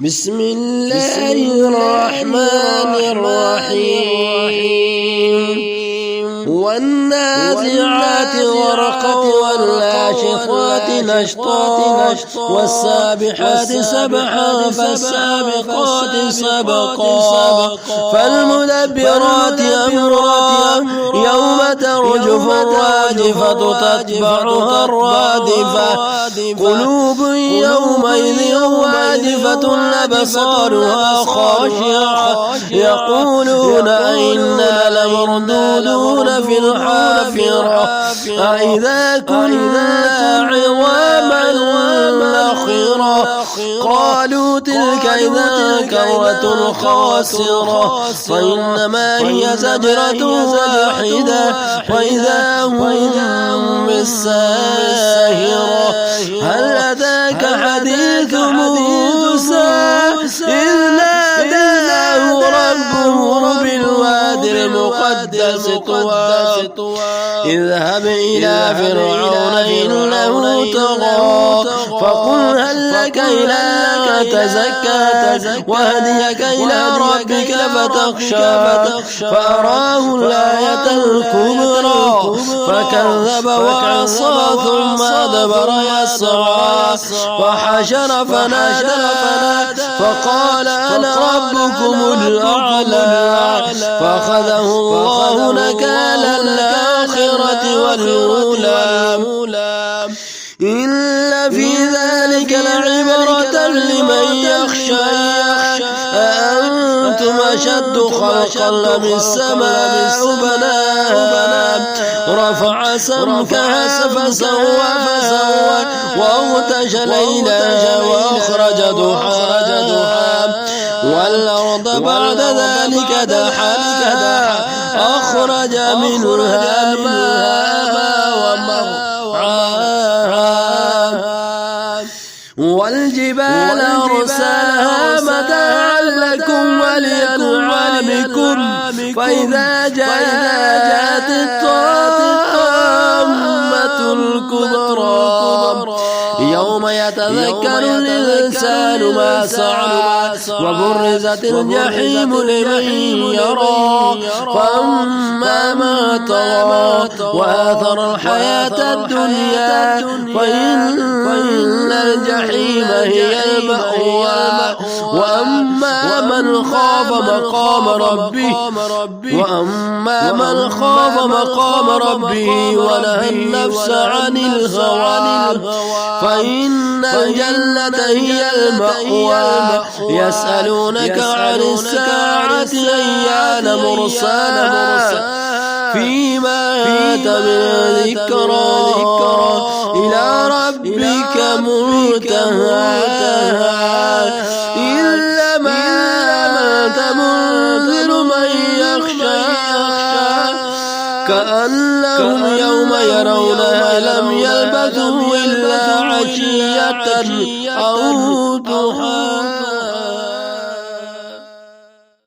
بسم الله الرحمن الرحيم والنازعات غرقا والناشطات نشطا والسابحات سبحا فالسابقات سبقا فالمدبرات أمرا يوم ترجف الراجفة تتبعها الرادفة قلوب يومئذ واجفة أبصارها خاشعة يقولون أئنا لمردودون في الحافرة أئذا كنا عظاما نخرة قالوا تلك إذا كرة خاسرة فإنما هي زجرة واحدة وإذا هم بالساهرة هل أتاك حديث موسى إذ ناداه ربه بالوادي المقدس طوى اذهب إلى فرعون إنه طغى فقل هل لك إلى تزكى وهديك إلى ربك فتخشى فأراه الآية الكبرى فكذب وعصى ثم أدبر يسعى وحشر فنادى فقال أنا ربكم الأعلى فأخذه الله نكال الآخرة والأولى إن في ذلك لعبرة لمن يخشى أأنتم أشد خلقا أم السماء بناها رفع سمكها فسواها وأغطش ليلها وأخرج ضحاها والأرض بعد ذلك دحاها أخرج منها ماءها ومرعاها والجبال أرسلها متاعا لكم ولأنعامكم فإذا جاءت الطامة الكبرى يوم يتذكر الإنسان ما سعى وبرزت الجحيم لمن يرى فأما من طغى وآثر الحياة الدنيا فإن الجحيم هي المأوى وأما من خاف مقام ربه ونهى النفس عن الهوى فإن الجنة هي المأوى يسألونك عن الساعة أيان مرساها فيما أنت من ذكرى إلى ربك منتهاها إنما أنت منذر من يخشاها كأنهم يوم يرونها لم يلبثوا إلا عشية أو ضحاها.